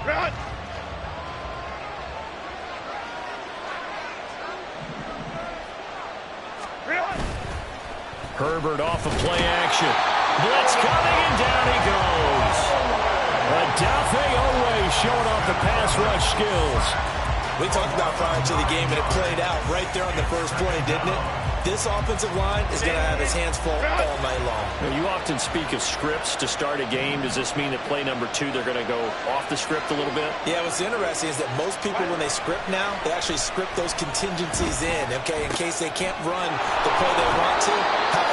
Run! Herbert off of play action. Blitz coming, and down he goes. Adafe always showing off the pass rush skills. We talked about prior to the game, and it played out right there on the first play, didn't it? This offensive line is going to have his hands full all night long. You often speak of scripts to start a game. Does this mean that play number 2, they're going to go off the script a little bit? Yeah, what's interesting is that most people, when they script now, they actually script those contingencies in, okay, in case they can't run the play they want to.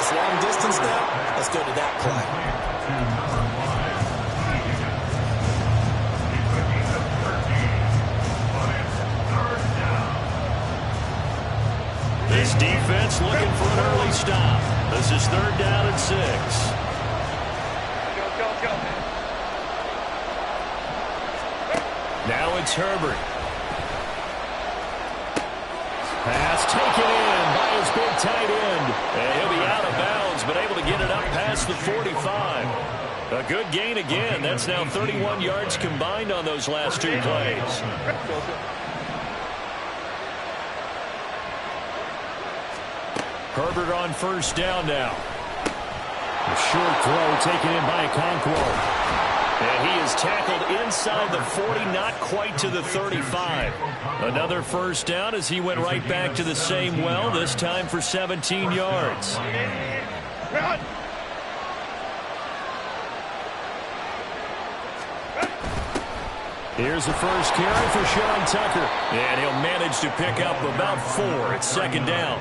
It's long distance now. Let's go to that play. This defense looking for an early stop. This is 3rd down and 6. Go. Now it's Herbert. Pass taken in by his big tight end. And he'll be out of bounds, but able to get it up past the 45. A good gain again. That's now 31 yards combined on those last 2 plays. Herbert on 1st down now. A short throw taken in by Okonkwo. And he is tackled inside the 40, not quite to the 35. Another 1st down as he went right back to the same well, this time for 17 yards. Here's the first carry for Sean Tucker. And he'll manage to pick up about 4 at 2nd down.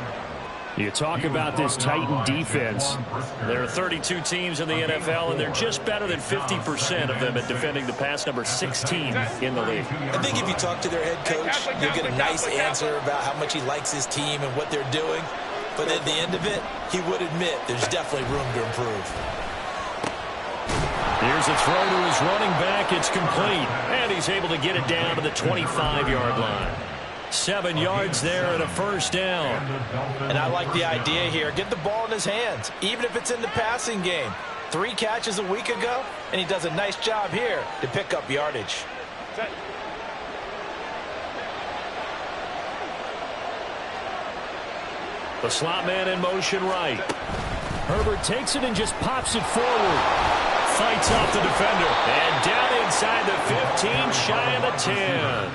You talk about this Titan defense. There are 32 teams in the NFL, and they're just better than 50% of them at defending the pass, number 16 in the league. I think if you talk to their head coach, you'll get a nice answer about how much he likes his team and what they're doing. But at the end of it, he would admit there's definitely room to improve. Here's a throw to his running back. It's complete. And he's able to get it down to the 25-yard line. 7 yards there and a 1st down. And I like the idea here. Get the ball in his hands, even if it's in the passing game. 3 catches a week ago, and he does a nice job here to pick up yardage. The slot man in motion right. Herbert takes it and just pops it forward. Fights off the defender. And down inside the 15, shy of the 10.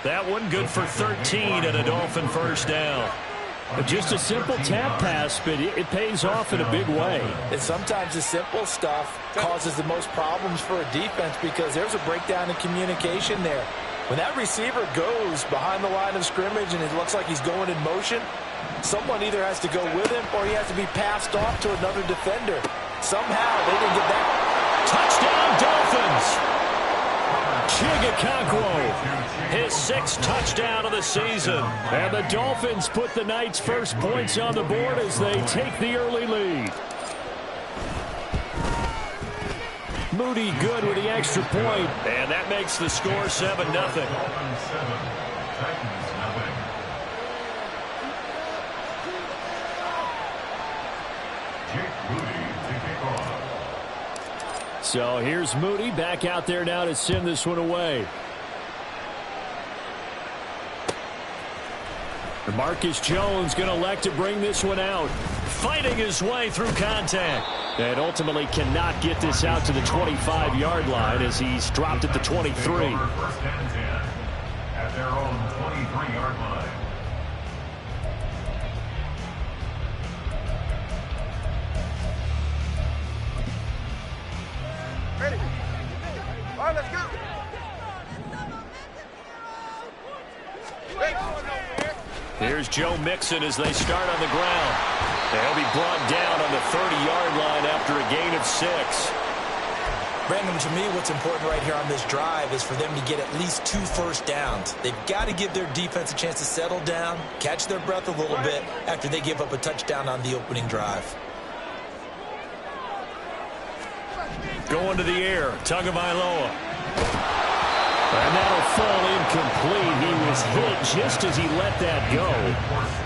That one good for 13 and a Dolphin 1st down. Just a simple tap pass, but it pays off in a big way. And sometimes the simple stuff causes the most problems for a defense because there's a breakdown in communication there. When that receiver goes behind the line of scrimmage and it looks like he's going in motion, someone either has to go with him or he has to be passed off to another defender. Somehow they didn't get that. Touchdown, Dolphins! Okonkwo, his 6th touchdown of the season. And the Dolphins put the Knights' first points on the board as they take the early lead. Moody good with the extra point. And that makes the score 7-0. So here's Moody back out there now to send this one away. Marcus Jones going to elect to bring this one out. Fighting his way through contact. And ultimately cannot get this out to the 25-yard line as he's dropped at the 23. At their own 23-yard line. Ready? All right, let's go. Here's Joe Mixon as they start on the ground. They'll be brought down on the 30-yard line after a gain of 6. Brandon, to me, what's important right here on this drive is for them to get at least 2 first downs. They've got to give their defense a chance to settle down, catch their breath a little bit after they give up a touchdown on the opening drive. Going to the air, Tagovailoa. And that'll fall incomplete. He was hit just as he let that go.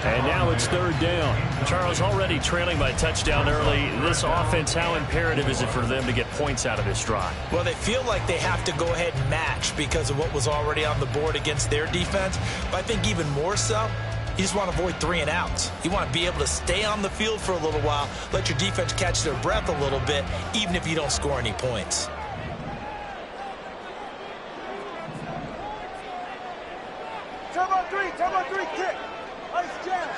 And now it's third down. Charles, already trailing by touchdown early. This offense, how imperative is it for them to get points out of this drive? Well, they feel like they have to go ahead and match because of what was already on the board against their defense. But I think even more so, you just want to avoid 3 and outs. You want to be able to stay on the field for a little while, let your defense catch their breath a little bit, even if you don't score any points. Time on three, kick. Ice jam.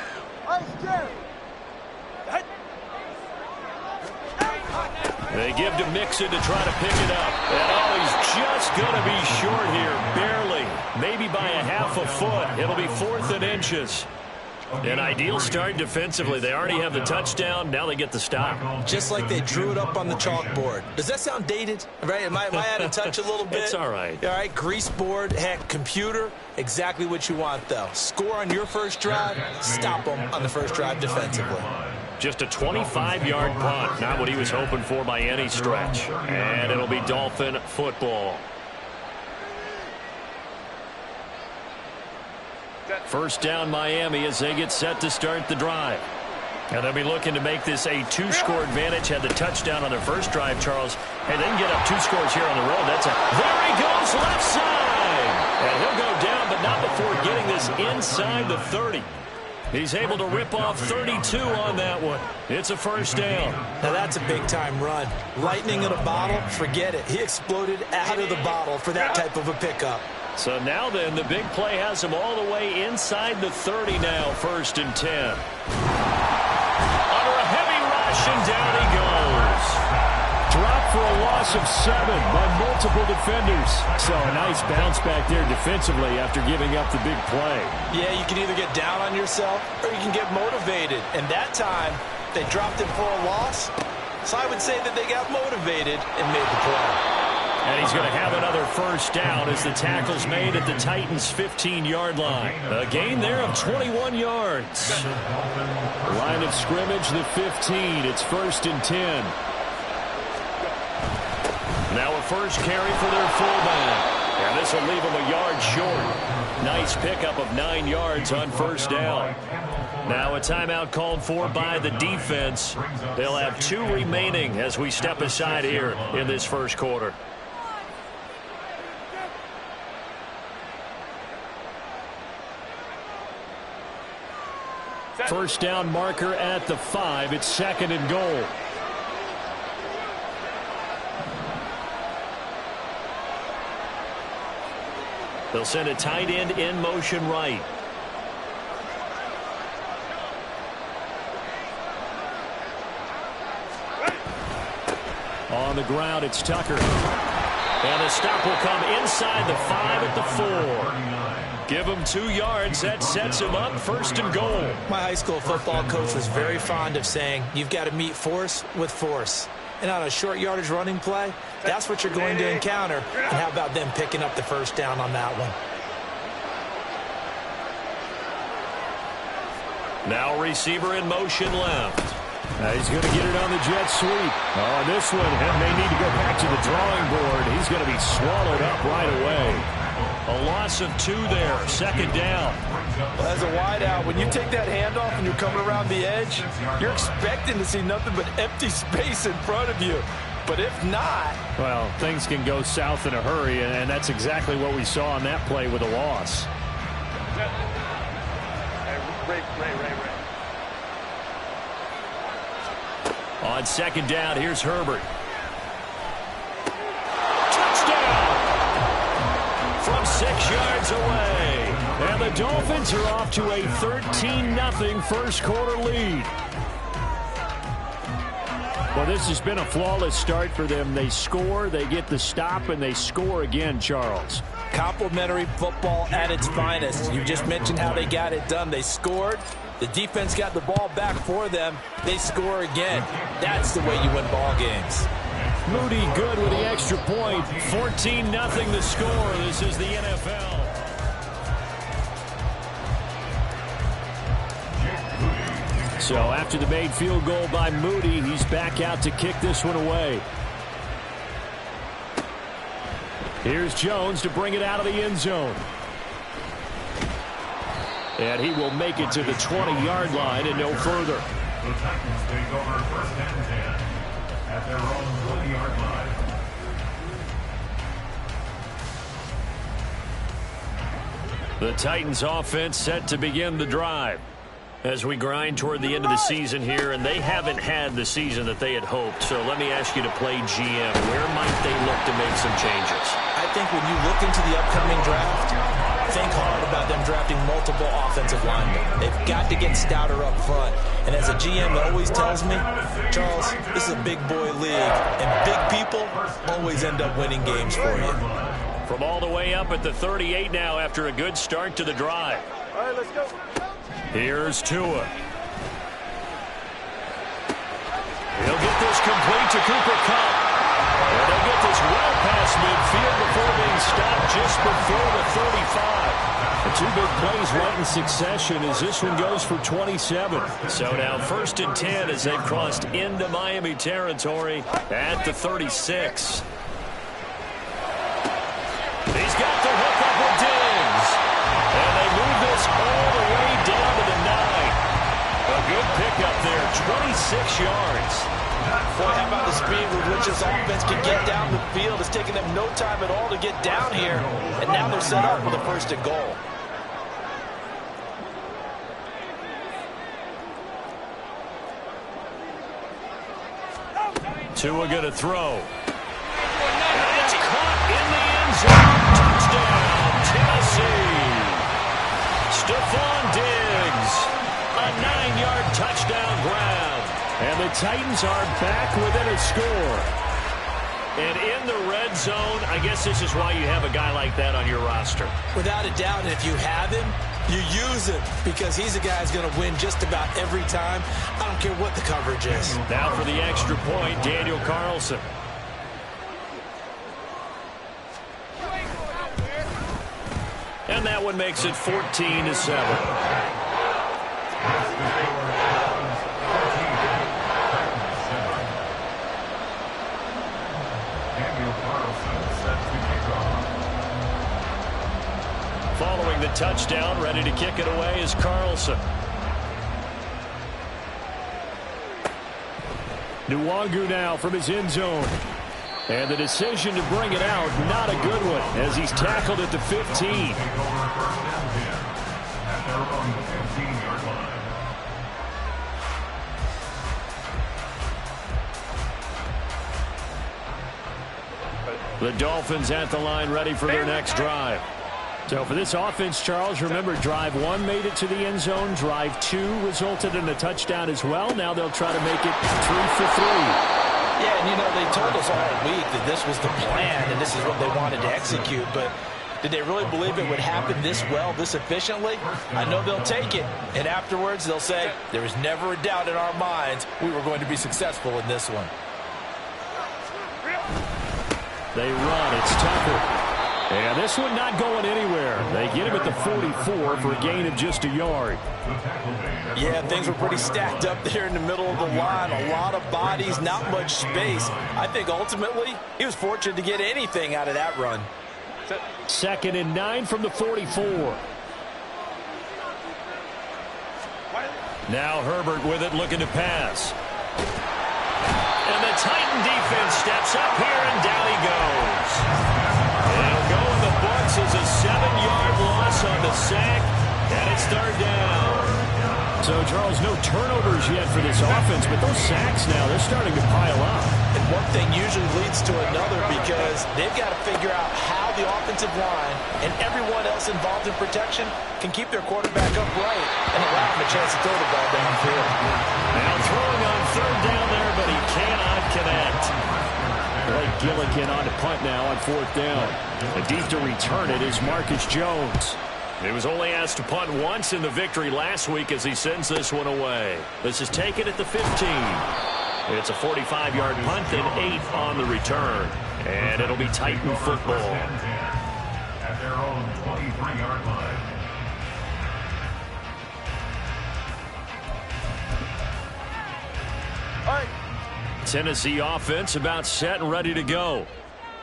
They give to Mixon to try to pick it up. And oh, he's just going to be short here, barely. Maybe by a half a foot. It'll be 4th and inches. An ideal start defensively. They already have the touchdown. Now they get the stop. Just like they drew it up on the chalkboard. Does that sound dated? Right? Am I out of touch a little bit? It's all right. All right, grease board, heck, computer. Exactly what you want, though. Score on your first drive, stop them on the first drive defensively. Just a 25-yard punt. Not what he was hoping for by any stretch. And it'll be Dolphin football. First down Miami as they get set to start the drive. And they'll be looking to make this a 2-score advantage. Had the touchdown on their first drive, Charles. Hey, they can get up 2 scores here on the road. There he goes, left side. And he'll go down, but not before getting this inside the 30. He's able to rip off 32 on that one. It's a first down. Now that's a big-time run. Lightning in a bottle, forget it. He exploded out of the bottle for that type of a pickup. So now then, the big play has him all the way inside the 30 now, 1st and 10. Under a heavy rush, and down he goes. Dropped for a loss of 7 by multiple defenders. So a nice bounce back there defensively after giving up the big play. Yeah, you can either get down on yourself or you can get motivated. And that time, they dropped it for a loss. So I would say that they got motivated and made the play. And he's going to have another first down as the tackle's made at the Titans' 15-yard line. A gain there of 21 yards. Line of scrimmage, the 15. It's 1st and 10. Now a first carry for their fullback. And this will leave him a yard short. Nice pickup of 9 yards on first down. Now a timeout called for by the defense. They'll have 2 remaining as we step aside here in this first quarter. First down marker at the 5. It's 2nd and goal. They'll send a tight end in motion right. On the ground, it's Tucker. And the stop will come inside the 5 at the 4. Give him 2 yards. That sets him up 1st and goal. My high school football coach was very fond of saying, you've got to meet force with force. And on a short yardage running play, that's what you're going to encounter. And how about them picking up the first down on that one? Now receiver in motion left. He's going to get it on the jet sweep. Oh, this one, and they need to go back to the drawing board. He's going to be swallowed up right away. A loss of 2 there, 2nd down. Well, as a wideout, when you take that handoff and you're coming around the edge, you're expecting to see nothing but empty space in front of you. But if not... Well, things can go south in a hurry, and that's exactly what we saw on that play with a loss. Ray. On 2nd down, here's Herbert. Touchdown! From 6 yards away. And the Dolphins are off to a 13-0 first quarter lead. Well, this has been a flawless start for them. They score, they get the stop, and they score again, Charles. Complimentary football at its finest. You just mentioned how they got it done. They scored. The defense got the ball back for them. They score again. That's the way you win ball games. Moody good with the extra point. 14-0 the score. This is the NFL. So after the made field goal by Moody, he's back out to kick this one away. Here's Jones to bring it out of the end zone. And he will make it to the 20-yard line and no further. The Titans take over first and 10 at their own 20-yard line. The Titans offense set to begin the drive as we grind toward the end of the season here, and they haven't had the season that they had hoped. So let me ask you to play GM. Where might they look to make some changes? I think when you look into the upcoming draft, think hard about them drafting multiple offensive linemen. They've got to get stouter up front. And as a GM always tells me, Charles, this is a big boy league, and big people always end up winning games for you. From all the way up at the 38 now after a good start to the drive. All right, let's go. Here's Tua. He'll get this complete to Cooper Kupp. And they'll get this well past midfield before being stopped just before the 35. The two big plays right in succession as this one goes for 27. So now 1st and 10 as they've crossed into Miami territory at the 36. He's got the hook up with Diggs. And they move this all the way down to the 9. A good pickup there, 26 yards. Boy, how about the speed with which this offense can get down the field? It's taken them no time at all to get down here. And now they're set up with a 1st and goal. Tua going to throw. And it's caught in the end zone. Touchdown, Tennessee. Stephon Diggs. A 9-yard touchdown grab. And the Titans are back within a score. And in the red zone, I guess this is why you have a guy like that on your roster. Without a doubt, and if you have him, you use him because he's a guy who's going to win just about every time. I don't care what the coverage is. Now for the extra point, Daniel Carlson. And that one makes it 14-7. Following the touchdown, ready to kick it away is Carlson. Nwangu now from his end zone. And the decision to bring it out, not a good one, as he's tackled at the 15. The Dolphins at the line, ready for their next drive. So for this offense, Charles, remember drive 1 made it to the end zone. Drive 2 resulted in a touchdown as well. Now they'll try to make it 3 for 3. Yeah, and you know, they told us all week that this was the plan and this is what they wanted to execute. But did they really believe it would happen this well, this efficiently? I know they'll take it. And afterwards, they'll say, there was never a doubt in our minds we were going to be successful in this one. They run. It's Tucker. And this one not going anywhere. They get him at the 44 for a gain of just a yard. Yeah, things were pretty stacked up there in the middle of the line. A lot of bodies, not much space. I think ultimately he was fortunate to get anything out of that run. 2nd and 9 from the 44. Now Herbert with it, looking to pass. And the Titan defense steps up here, and down he goes. It'll go in the books as a 7-yard loss on the sack, and it's 3rd down. So, Charles, no turnovers yet for this offense, but those sacks now, they're starting to pile up. And one thing usually leads to another because they've got to figure out how the offensive line and everyone else involved in protection can keep their quarterback upright and allow him a chance to throw the ball downfield. Now throwing on 3rd down there, but he cannot connect. Blake Gillikin on to punt now on 4th down. And deep to return it is Marcus Jones. He was only asked to punt once in the victory last week as he sends this one away. This is taken at the 15. It's a 45-yard punt and 8 on the return. And it'll be Titan football. At their own 23-yard line. Tennessee offense about set and ready to go.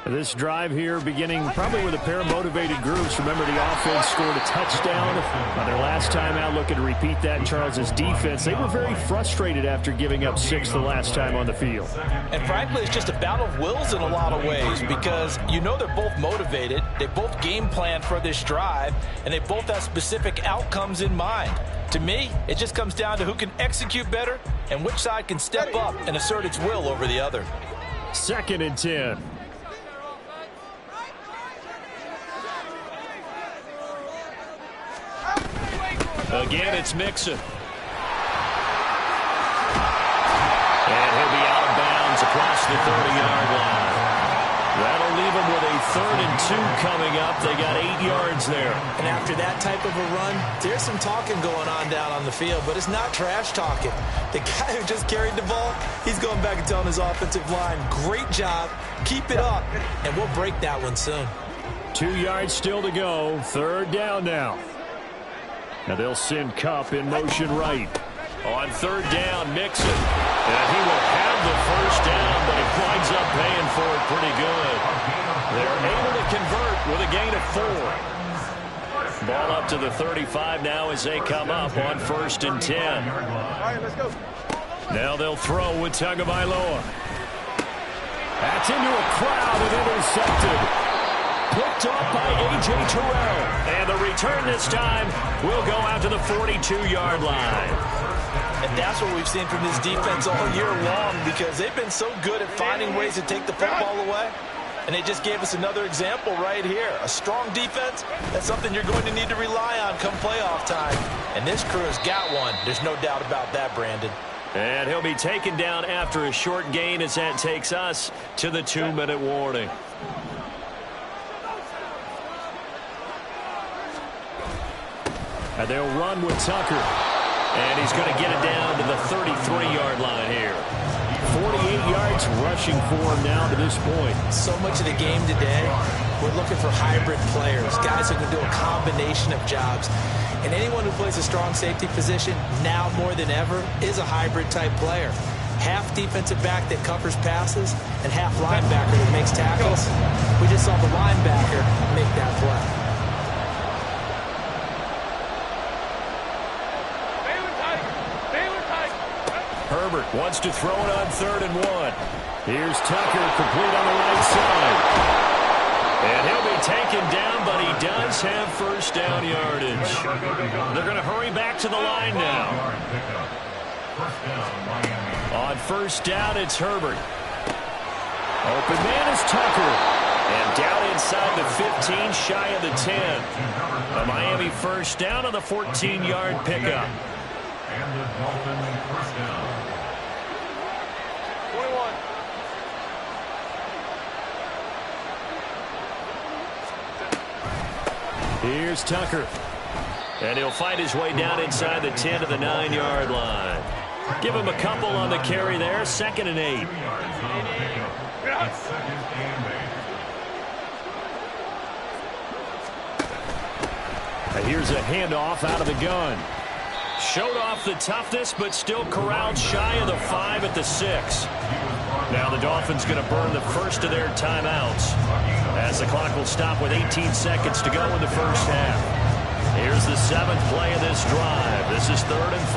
This drive here beginning probably with a pair of motivated groups. Remember, the offense scored a touchdown on their last time out. Looking to repeat that in Charles's defense. They were very frustrated after giving up 6 the last time on the field. And frankly, it's just a battle of wills in a lot of ways because you know they're both motivated. They both game plan for this drive, and they both have specific outcomes in mind. To me, it just comes down to who can execute better and which side can step up and assert its will over the other. 2nd and 10. Again, it's Mixon. And he'll be out of bounds across the 30-yard line. That'll leave him with a 3rd and 2 coming up. They got 8 yards there. And after that type of a run, there's some talking going on down on the field, but it's not trash talking. The guy who just carried the ball, he's going back and telling his offensive line, great job, keep it up, and we'll break that one soon. 2 yards still to go. 3rd down now. Now they'll send Kupp in motion right. On 3rd down, Mixon. And he will have the 1st down, but he winds up paying for it pretty good. They're able to convert with a gain of 4. Ball up to the 35 now as they come up on 1st and 10. All right, let's go. Now they'll throw with Tagovailoa. That's into a crowd and intercepted. Picked up by A.J. Terrell. And the return this time will go out to the 42-yard line. And that's what we've seen from this defense all year long because they've been so good at finding ways to take the football away. And they just gave us another example right here. A strong defense, that's something you're going to need to rely on come playoff time. And this crew has got one. There's no doubt about that, Brandon. And he'll be taken down after a short gain as that takes us to the 2-minute warning. And they'll run with Tucker. And he's going to get it down to the 33-yard line here. 48 yards rushing for him now to this point. So much of the game today, we're looking for hybrid players, guys who can do a combination of jobs. And anyone who plays a strong safety position, now more than ever, is a hybrid type player. Half defensive back that covers passes and half linebacker that makes tackles. We just saw the linebacker make that play. Herbert wants to throw it on 3rd and 1. Here's Tucker, complete on the right side. And he'll be taken down, but he does have 1st down yardage. They're going to hurry back to the line now. On 1st down, it's Herbert. Open man is Tucker. And down inside the 15, shy of the 10. A Miami 1st down on the 14-yard pickup. And the Dolphins 1st down. 21. Here's Tucker. And he'll fight his way down inside the 10 to the 9-yard line. Give him a couple on the carry there. 2nd and 8. And here's a handoff out of the gun. Showed off the toughness, but still corralled shy of the 5 at the 6. Now the Dolphins going to burn the first of their timeouts as the clock will stop with 18 seconds to go in the 1st half. Here's the 7th play of this drive. This is 3rd and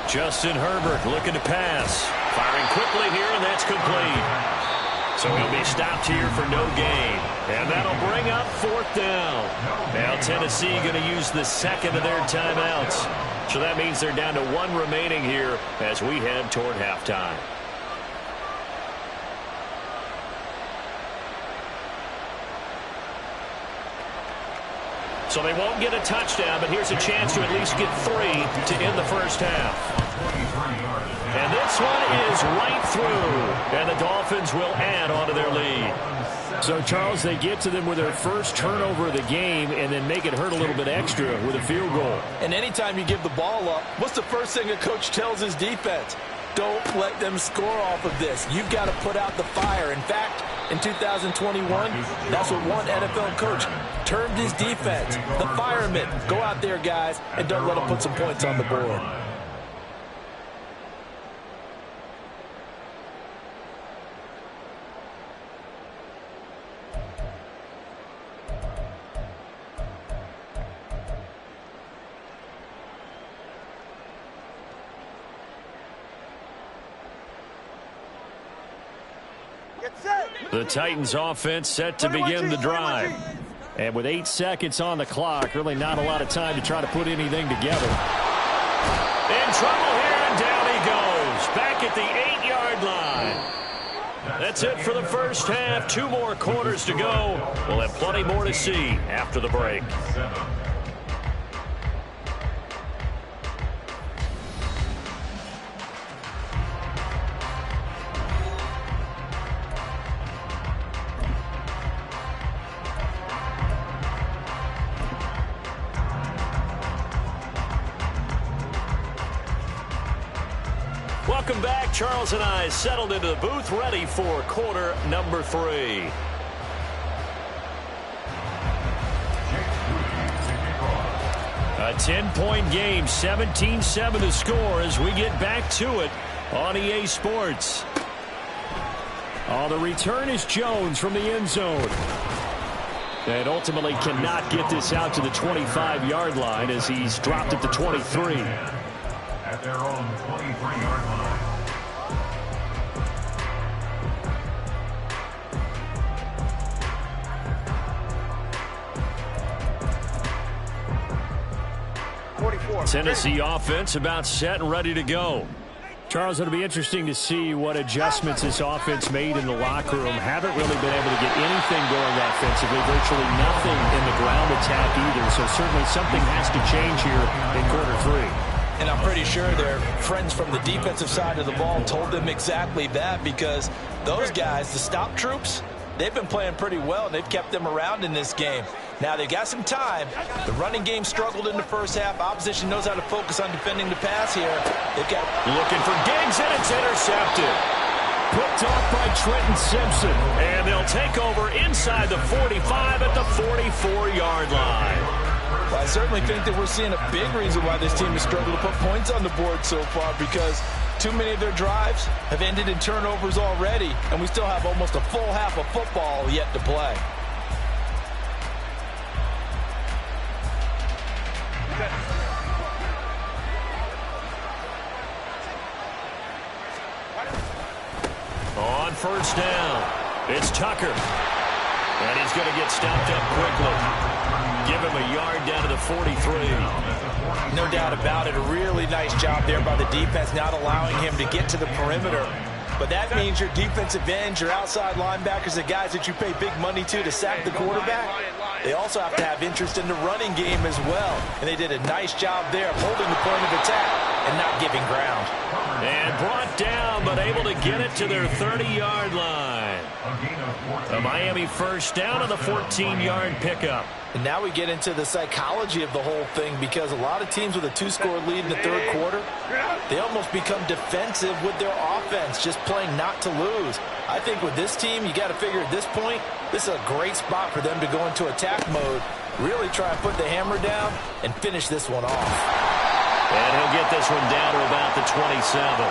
4. Justin Herbert looking to pass. Firing quickly here, and that's complete. So he'll be stopped here for no gain. And that'll bring up 4th down. Now Tennessee going to use the 2nd of their timeouts. So that means they're down to 1 remaining here as we head toward halftime. So they won't get a touchdown, but here's a chance to at least get 3 to end the 1st half. And this one is right through. And the Dolphins will add onto their lead. So, Charles, they get to them with their first turnover of the game and then make it hurt a little bit extra with a field goal. And anytime you give the ball up, what's the first thing a coach tells his defense? Don't let them score off of this. You've got to put out the fire. In fact, in 2021, that's what one NFL coach termed his defense. The firemen. Go out there, guys, and don't let them put some points on the board. Get set. The Titans offense set to begin the drive. And with 8 seconds on the clock, really not a lot of time to try to put anything together. In trouble here, and down he goes. Back at the 8-yard line. That's it for the first half. 2 more quarters to go. We'll have plenty more to see after the break. Welcome back. Charles and I settled into the booth, ready for quarter number 3. A 10-point game, 17-7 the score as we get back to it on EA Sports. Oh, the return is Jones from the end zone. And ultimately cannot get this out to the 25-yard line as he's dropped at the 23. At their own 23-yard line. Tennessee offense about set and ready to go. Charles, it'll be interesting to see what adjustments this offense made in the locker room. Haven't really been able to get anything going offensively, virtually nothing in the ground attack either. So certainly something has to change here in quarter 3. And I'm pretty sure their friends from the defensive side of the ball told them exactly that, because those guys, the stop troops, they've been playing pretty well, and they've kept them around in this game. Now, they've got some time. The running game struggled in the first half. Opposition knows how to focus on defending the pass here. They've got looking for Diggs, and it's intercepted. Picked off by Trenton Simpson. And they'll take over inside the 45 at the 44-yard line. Well, I certainly think that we're seeing a big reason why this team has struggled to put points on the board so far, because too many of their drives have ended in turnovers already, and we still have almost a full half of football yet to play. On first down, it's Tucker. And he's going to get stopped up quickly. Give him a yard down to the 43. No doubt about it. A really nice job there by the defense, not allowing him to get to the perimeter. But that means your defensive ends, your outside linebackers, the guys that you pay big money to sack the quarterback, they also have to have interest in the running game as well. And they did a nice job there of holding the point of attack and not giving ground. And brought down, but able to get it to their 30-yard line. A Miami first down on the 14-yard pickup. And now we get into the psychology of the whole thing, because a lot of teams with a 2-score lead in the third quarter, they almost become defensive with their offense, just playing not to lose. I think with this team, you got to figure at this point, this is a great spot for them to go into attack mode, really try and put the hammer down and finish this one off. And he'll get this one down to about the 27.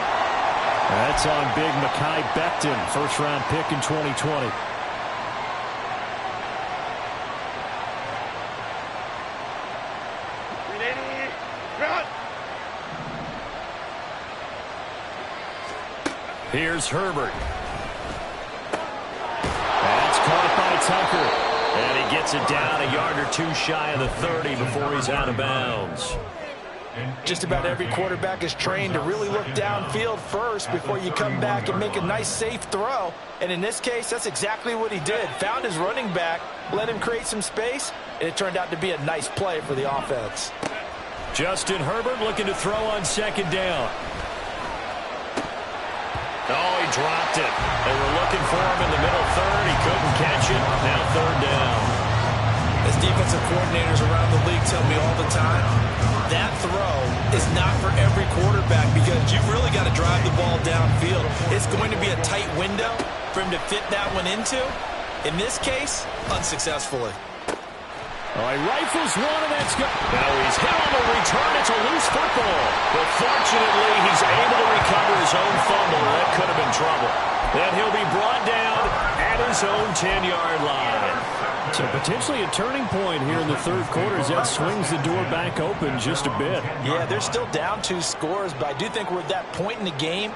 That's on big Mekhi Becton, first-round pick in 2020. Here's Herbert. That's caught by Tucker. And he gets it down a yard or two shy of the 30 before he's out of bounds. Just about every quarterback is trained to really look downfield first before you come back and make a nice, safe throw. And in this case, that's exactly what he did. Found his running back, let him create some space, and it turned out to be a nice play for the offense. Justin Herbert looking to throw on second down. Oh, he dropped it. They were looking for him in the middle third. He couldn't catch it. Now third down. As defensive coordinators around the league tell me all the time, that throw is not for every quarterback, because you've really got to drive the ball downfield. It's going to be a tight window for him to fit that one into. In this case, unsuccessfully. Oh, he rifles one, and that's good. Now he's hit on the return. It's a loose football. But fortunately, he's able to recover his own fumble. That could have been trouble. Then he'll be brought down at his own 10-yard line. So potentially a turning point here in the third quarter as that swings the door back open just a bit. Yeah, they're still down 2 scores, but I do think we're at that point in the game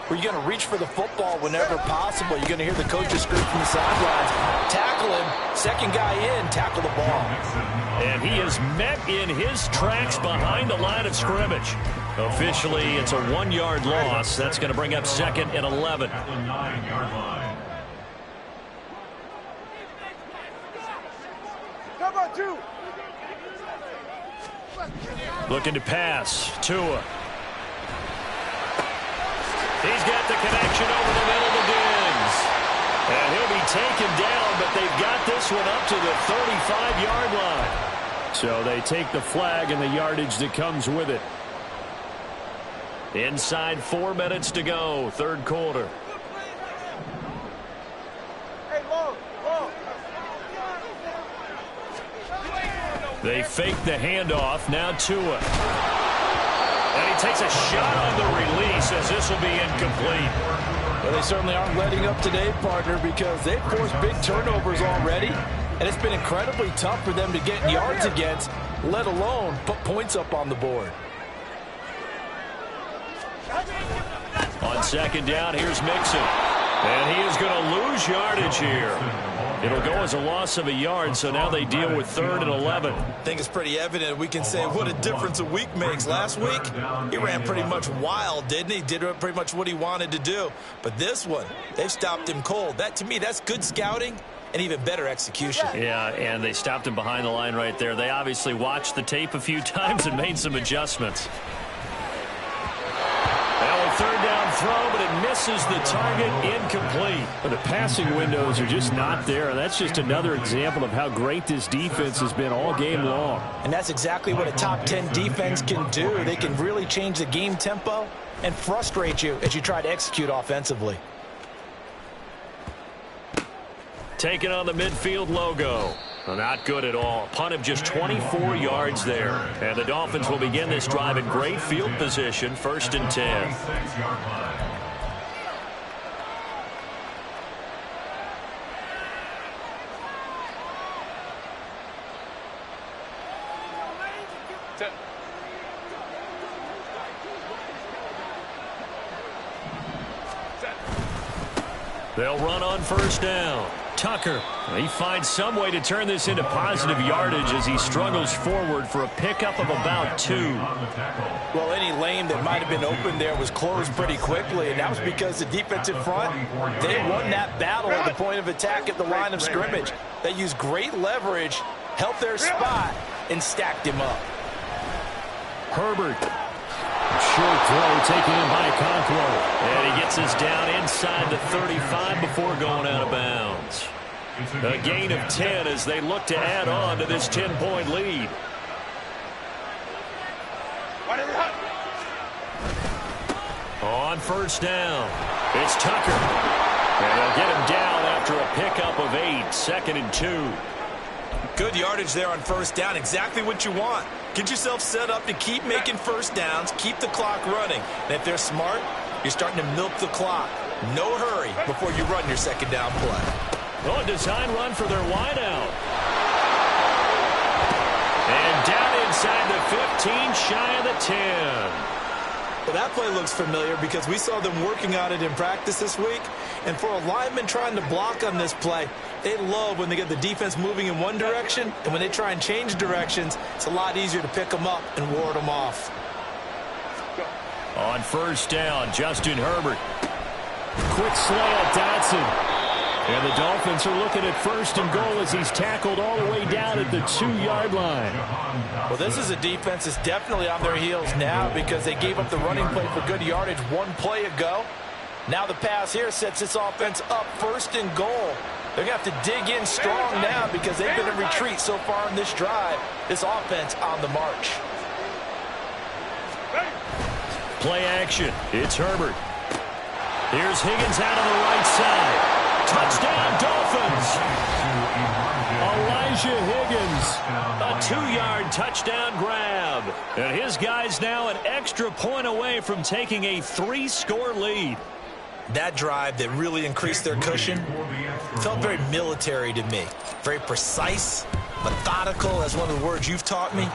where you're going to reach for the football whenever possible. You're going to hear the coaches scream from the sidelines. Tackle him. Second guy in, tackle the ball. And he is met in his tracks behind the line of scrimmage. Officially, it's a 1-yard loss. That's going to bring up 2nd and 11. At the 9-yard line. Come on, 2. Looking to pass. Tua. He's got the connection over the middle to Diggs. And he'll be taken down, but they've got this one up to the 35-yard line. So they take the flag and the yardage that comes with it. Inside 4 minutes to go, 3rd quarter. Hey, low. They fake the handoff. Now Tua. And he takes a shot on the release as this will be incomplete. Well, they certainly aren't letting up today, partner, because they've forced big turnovers already, and it's been incredibly tough for them to get yards against, let alone put points up on the board. On 2nd down, here's Mixon. And he is going to lose yardage here. It'll go as a loss of a yard, so now they deal with 3rd and 11. I think it's pretty evident we can say what a difference a week makes. Last week, he ran pretty much wild, didn't he? Did pretty much what he wanted to do. But this one, they've stopped him cold. That, to me, that's good scouting and even better execution. Yeah, and they stopped him behind the line right there. They obviously watched the tape a few times and made some adjustments. Well, a 3rd down throw, but it misses the target, incomplete. But the passing windows are just not there. That's just another example of how great this defense has been all game long. And that's exactly what a top 10 defense can do. They can really change the game tempo and frustrate you as you try to execute offensively. Taking on the midfield logo. Well, not good at all. Punt of just 24 yards there. And the Dolphins will begin this drive in great field position, 1st and 10. 6-yard line. They'll run on 1st down. Tucker, he finds some way to turn this into positive yardage as he struggles forward for a pickup of about 2. Well, any lane that might have been open there was closed pretty quickly, and that was because the defensive front, they won that battle at the point of attack at the line of scrimmage. They used great leverage, helped their spot, and stacked him up. Herbert. Short throw taken in by Conklin. And he gets us down inside the 35 before going out of bounds. A gain of 10 as they look to add on to this 10-point lead. On 1st down, it's Tucker. And they'll get him down after a pickup of 8, 2nd and 2. Good yardage there on 1st down, exactly what you want. Get yourself set up to keep making 1st downs, keep the clock running. And if they're smart, you're starting to milk the clock. No hurry before you run your 2nd down play. Oh, a design run for their wideout. And down inside the 15, shy of the 10. Well, that play looks familiar because we saw them working on it in practice this week. And for a lineman trying to block on this play, they love when they get the defense moving in one direction, and when they try and change directions, it's a lot easier to pick them up and ward them off. On 1st down, Justin Herbert. Quick slant, Dotson. And the Dolphins are looking at 1st and goal as he's tackled all the way down at the 2-yard line. Well, this is a defense that's definitely on their heels now because they gave up the running play for good yardage one play ago. Now the pass here sets this offense up 1st and goal. They're going to have to dig in strong now because they've been in retreat so far in this drive. This offense on the march. Play action. It's Herbert. Here's Higgins out on the right side. Touchdown, Dolphins. Elijah Higgins. A 2-yard touchdown grab. And his guys now an extra point away from taking a 3-score lead. That drive that really increased their cushion felt very military to me. Very precise, methodical. That's one of the words you've taught me.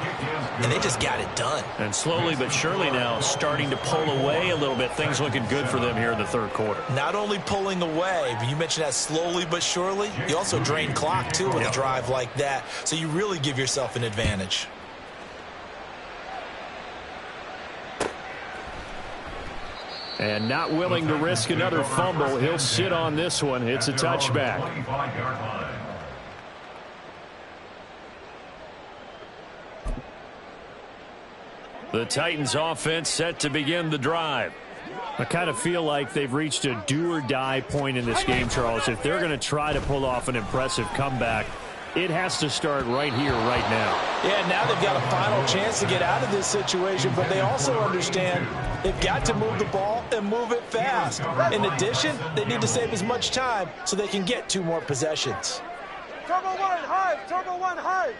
And they just got it done. And slowly but surely now starting to pull away a little bit. Things looking good for them here in the third quarter. Not only pulling away, but you mentioned that slowly but surely. You also drain clock, too, with a drive like that. So you really give yourself an advantage. And not willing to risk another fumble. He'll sit on this one. It's a touchback. The Titans offense set to begin the drive. I kind of feel like they've reached a do-or-die point in this game, Charles. If they're going to try to pull off an impressive comeback, it has to start right here, right now. Yeah, now they've got a final chance to get out of this situation, but they also understand they've got to move the ball and move it fast. In addition, they need to save as much time so they can get 2 more possessions. Turbo one, high. Turbo one, high.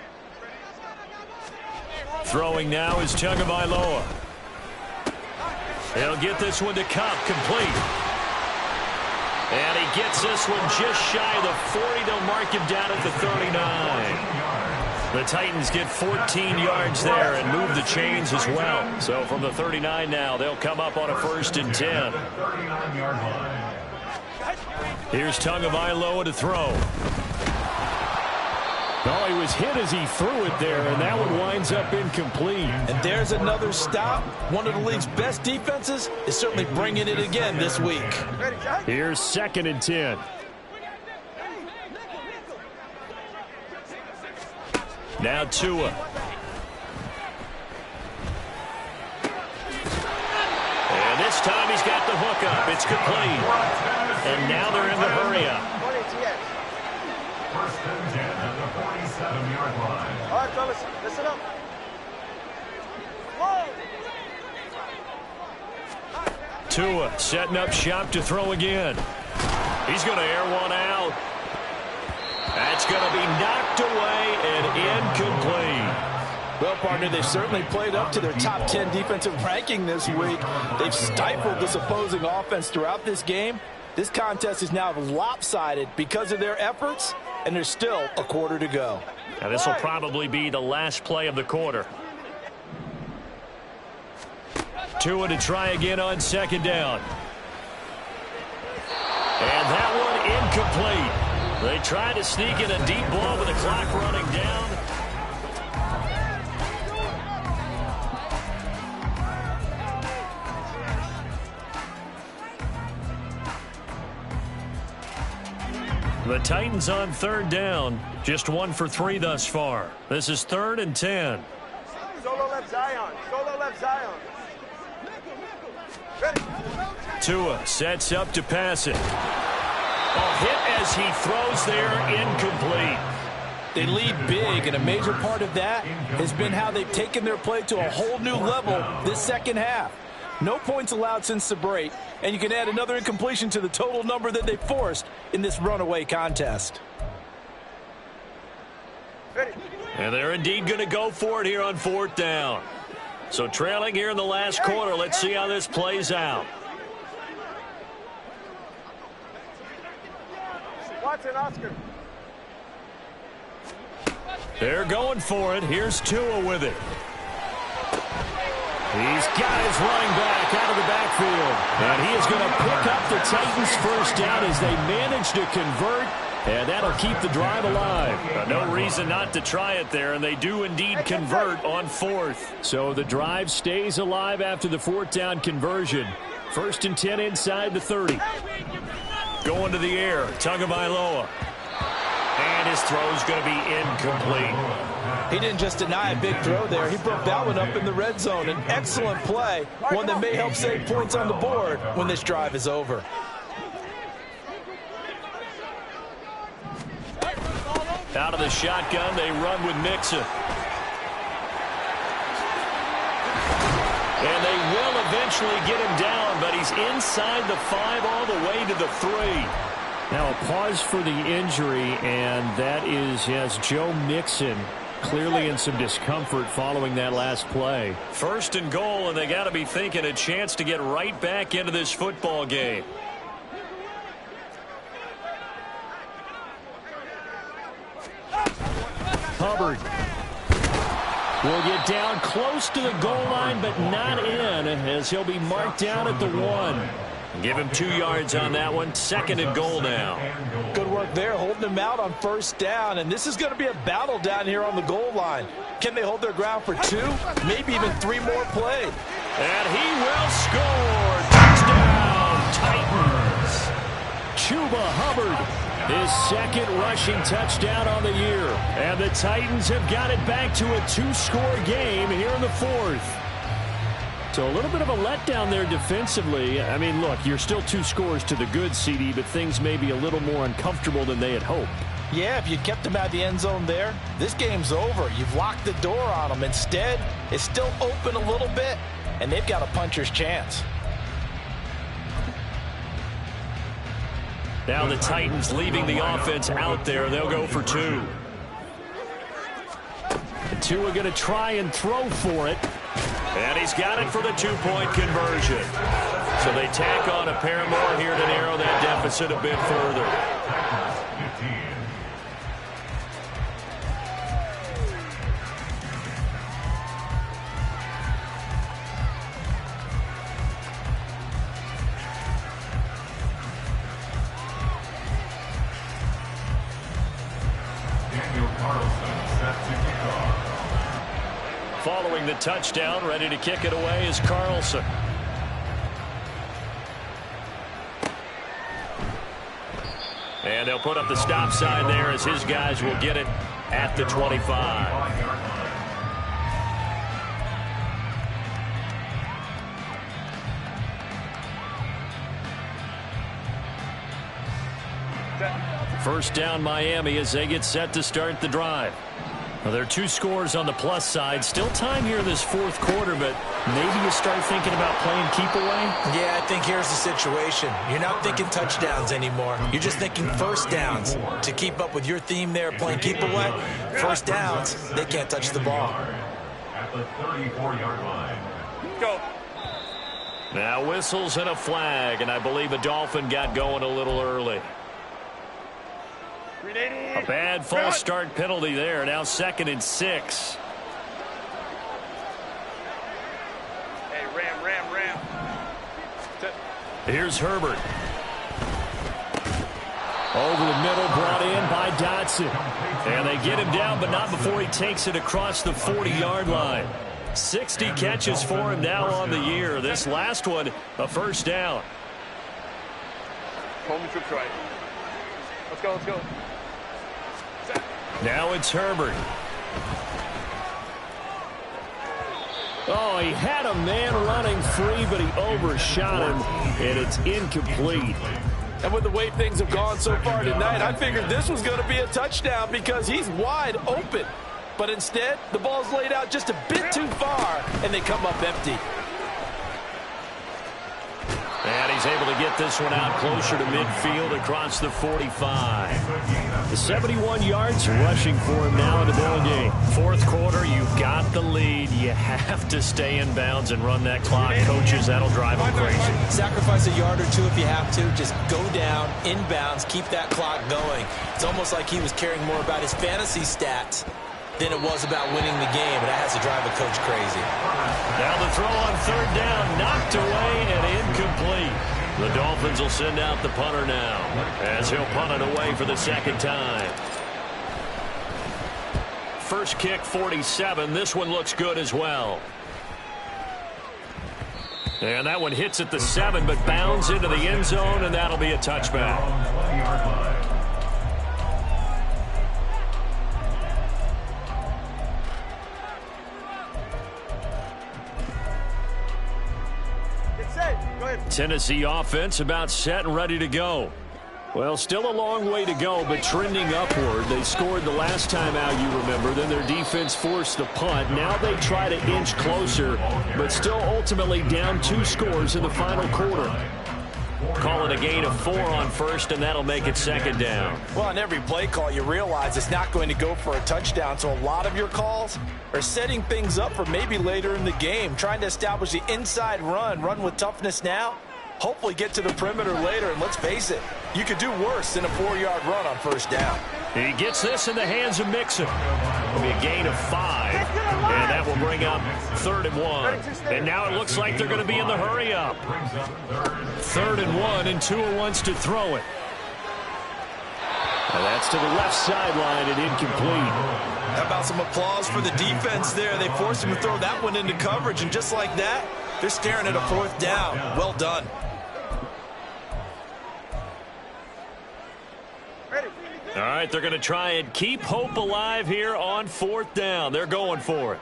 Throwing now is Tagovailoa. He'll get this one to Cup, complete. And he gets this one just shy of the 40. They'll mark him down at the 39. The Titans get 14 yards there and move the chains as well. So from the 39 now, they'll come up on a 1st and 10. Here's Tagovailoa to throw. Oh, he was hit as he threw it there, and that one winds up incomplete. And there's another stop. One of the league's best defenses is certainly bringing it again this week. Here's 2nd and 10. Now Tua. And this time he's got the hook up. It's complete. And now they're in the hurry up. 1st and 10 at the 47-yard line. All right, fellas, listen up. Tua setting up shop to throw again. He's going to air one out. That's going to be knocked away and incomplete. Well, partner, they've certainly played up to their top 10 defensive ranking this week. They've stifled this opposing offense throughout this game. This contest is now lopsided because of their efforts, and there's still a quarter to go. Now this will probably be the last play of the quarter. Tua to try again on 2nd down. And that one incomplete. They try to sneak in a deep ball with the clock running down. The Titans on 3rd down. Just 1 for 3 thus far. This is 3rd and 10. Solo left Zion. Solo left Zion. Ready. Tua sets up to pass it. A hit as he throws there, incomplete. They lead big, and a major part of that has been how they've taken their play to a whole new level this 2nd half. No points allowed since the break, and you can add another incompletion to the total number that they forced in this runaway contest. Ready. And they're indeed going to go for it here on 4th down. So trailing here in the last quarter, let's see how this plays out. Watson, Oscar. They're going for it. Here's Tua with it. He's got his running back out of the backfield. And he is going to pick up the Titans' 1st down as they manage to convert. And that'll keep the drive alive. No reason not to try it there, and they do indeed convert on 4th. So the drive stays alive after the 4th down conversion. 1st and 10 inside the 30. Going to the air, Tagovailoa. And his throw's going to be incomplete. He didn't just deny a big throw there. He broke that one up in the red zone. An excellent play, one that may help save points on the board when this drive is over. Out of the shotgun, they run with Mixon. And they will eventually get him down, but he's inside the 5 all the way to the 3. Now a pause for the injury, and that is, yes, Joe Mixon clearly in some discomfort following that last play. 1st and goal, and they got to be thinking a chance to get right back into this football game. Hubbard will get down close to the goal line, but not in, as he'll be marked down at the 1. Give him 2 yards on that one. 2nd and goal now. Good work there, holding him out on 1st down, and this is going to be a battle down here on the goal line. Can they hold their ground for 2, maybe even 3 more plays? And he will score. Touchdown, Titans. Chuba Hubbard, his 2nd rushing touchdown on the year. And the Titans have got it back to a 2-score game here in the 4th. So a little bit of a letdown there defensively. I mean, look, you're still 2 scores to the good, CD, but things may be a little more uncomfortable than they had hoped. Yeah, if you kept them out of the end zone there, this game's over. You've locked the door on them. Instead, it's still open a little bit, and they've got a puncher's chance. Now the Titans leaving the offense out there. They'll go for 2. The 2 are going to try and throw for it. And he's got it for the 2-point conversion. So they tack on a pair more here to narrow that deficit a bit further. Following the touchdown, ready to kick it away is Carlson. And they'll put up the stop sign there as his guys will get it at the 25. First down Miami as they get set to start the drive. Well, there are 2 scores on the plus side. Still time here in this 4th quarter, but maybe you start thinking about playing keep away? Yeah, I think here's the situation. You're not thinking touchdowns anymore. You're just thinking 1st downs. To keep up with your theme there, playing keep away, 1st downs, they can't touch the ball. At the 34-yard line. Go. Now whistles and a flag, and I believe a Dolphin got going a little early. A bad false start penalty there. Now 2nd and 6. Hey, ram. Here's Herbert. Over the middle, brought in by Dotson. And they get him down, but not before he takes it across the 40-yard line. 60 catches for him now on the year. This last one, a 1st down. Home troops right. Let's go. Now it's Herbert. Oh, he had a man running free, but he overshot him, and it's incomplete. And with the way things have gone so far tonight, I figured this was going to be a touchdown because he's wide open. But instead, the ball's laid out just a bit too far, and they come up empty. And he's able to get this one out closer to midfield across the 45. The 71 yards rushing for him now in the ball game. 4th quarter, you've got the lead. You have to stay in bounds and run that clock. Coaches, that'll drive them crazy. Sacrifice a yard or 2 if you have to. Just go down, inbounds, keep that clock going. It's almost like he was caring more about his fantasy stats than it was about winning the game, and that has to drive a coach crazy. Now the throw on 3rd down, knocked away and incomplete. The Dolphins will send out the punter now as he'll punt it away for the 2nd time. First kick, 47. This one looks good as well. And that one hits at the 7, but bounds into the end zone, and that'll be a touchback. Tennessee offense about set and ready to go. Well, still a long way to go, but trending upward. They scored the last time out, you remember. Then their defense forced the punt. Now they try to inch closer, but still ultimately down 2 scores in the final quarter. Call it a gain of 4 on 1st, and that'll make it 2nd down. Well, on every play call, you realize it's not going to go for a touchdown, so a lot of your calls are setting things up for maybe later in the game, trying to establish the inside run with toughness now, hopefully get to the perimeter later, and let's face it, you could do worse than a 4-yard run on 1st down. He gets this in the hands of Mixon. It'll be a gain of 5, and that will bring up 3rd and 1. And now it looks like they're going to be in the hurry-up. 3rd and 1, and Tua wants to throw it. And that's to the left sideline and incomplete. How about some applause for the defense there? They forced him to throw that one into coverage, and just like that, they're staring at a 4th down. Well done. All right, they're going to try and keep hope alive here on 4th down. They're going for it.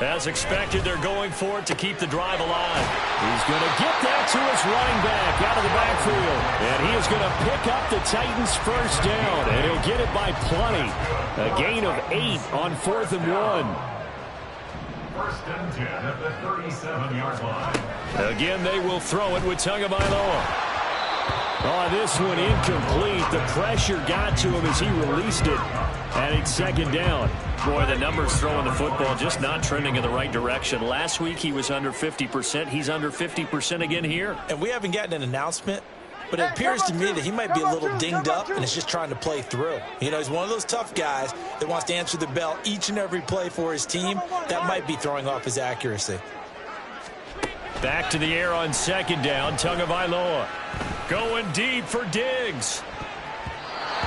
As expected, they're going for it to keep the drive alive. He's going to get that to his running back out of the backfield. And he is going to pick up the Titans' 1st down, and he'll get it by plenty. A gain of 8 on 4th and 1. 1st and 10 at the 37-yard line. Again, they will throw it with Tagovailoa. Oh, this one incomplete. The pressure got to him as he released it. And it's 2nd down. Boy, the numbers throwing the football just not trending in the right direction. Last week he was under 50%. He's under 50% again here. And we haven't gotten an announcement, but it appears to me that he might be a little dinged up and is just trying to play through. You know, he's one of those tough guys that wants to answer the bell each and every play for his team. That might be throwing off his accuracy. Back to the air on 2nd down. Tagovailoa going deep for Diggs.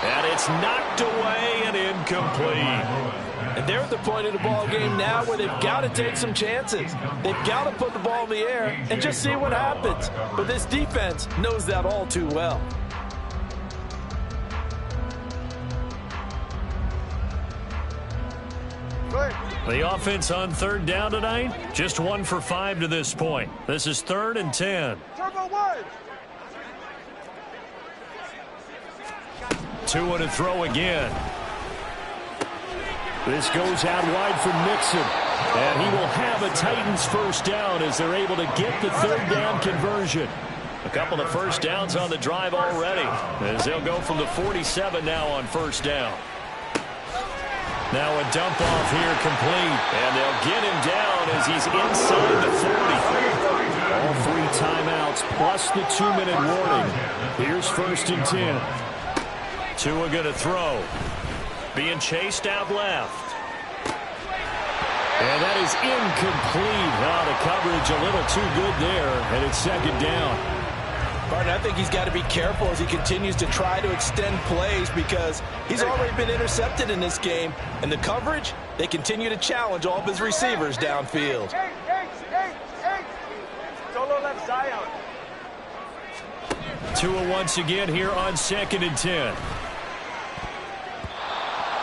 And it's knocked away and incomplete. And they're at the point of the ball game now where they've got to take some chances. They've got to put the ball in the air and just see what happens. But this defense knows that all too well. The offense on 3rd down tonight, just 1 for 5 to this point. This is 3rd and 10. Tua to throw again. This goes out wide for Mixon. And he will have a Titans 1st down as they're able to get the 3rd down conversion. A couple of 1st downs on the drive already, as they'll go from the 47 now on 1st down. Now a dump off here complete, and they'll get him down as he's inside the 40. All 3 timeouts plus the 2-minute warning. Here's 1st and 10. Tua going to throw. Being chased out left. And that is incomplete. Oh, the coverage a little too good there, and it's 2nd down. Martin, I think he's got to be careful as he continues to try to extend plays because he's already been intercepted in this game. And the coverage, they continue to challenge all of his receivers downfield. Solo left Zion. Tua once again here on 2nd and 10.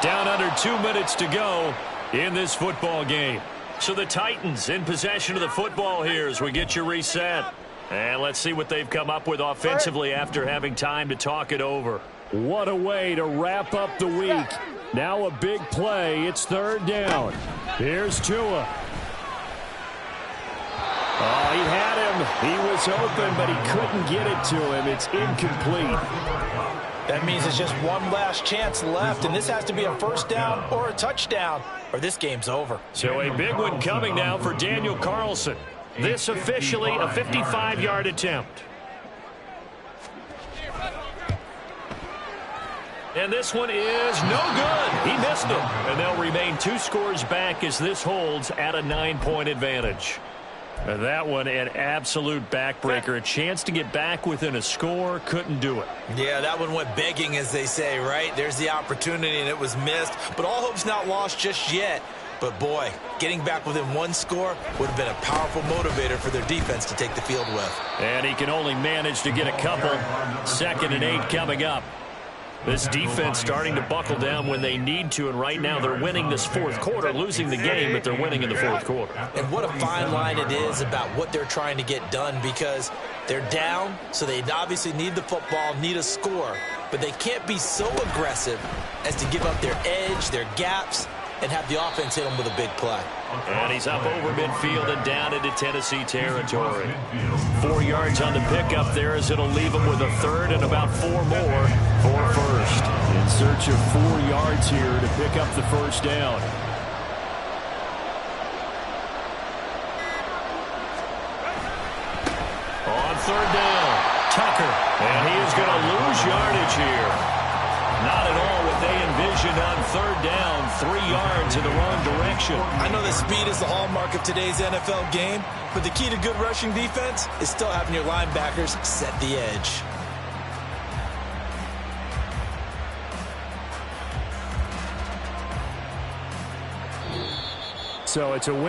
Down under 2 minutes to go in this football game. So the Titans in possession of the football here as we get you reset. And let's see what they've come up with offensively after having time to talk it over. What a way to wrap up the week. Now a big play. It's 3rd down. Here's Tua. Oh, he had him. He was open, but he couldn't get it to him. It's incomplete. That means it's just one last chance left, and this has to be a 1st down or a touchdown, or this game's over. So a big one coming now for Daniel Carlson. This officially a 55-yard attempt. And this one is no good. He missed it. And they'll remain 2 scores back as this holds at a 9-point advantage. And that one an absolute backbreaker. A chance to get back within a score. Couldn't do it. Yeah, that one went begging, as they say, right? There's the opportunity, and it was missed. But all hope's not lost just yet. But, boy, getting back within 1 score would have been a powerful motivator for their defense to take the field with. And he can only manage to get a couple. 2nd and 8 coming up. This defense starting to buckle down when they need to, and right now they're winning this 4th quarter, losing the game, but they're winning in the 4th quarter. And what a fine line it is about what they're trying to get done, because they're down, so they obviously need the football, need a score, but they can't be so aggressive as to give up their edge, their gaps, and have the offense hit them with a big play. And he's up over midfield and down into Tennessee territory. 4 yards on the pickup there as it'll leave him with a 3rd and about 4 more for 1st. In search of 4 yards here to pick up the 1st down. On 3rd down, Tucker blocker. And he is going to lose yardage here. Not at all what they envisioned on third down, 3 yards in the wrong direction. I know that speed is the hallmark of today's NFL game, but the key to good rushing defense is still having your linebackers set the edge. So it's a win.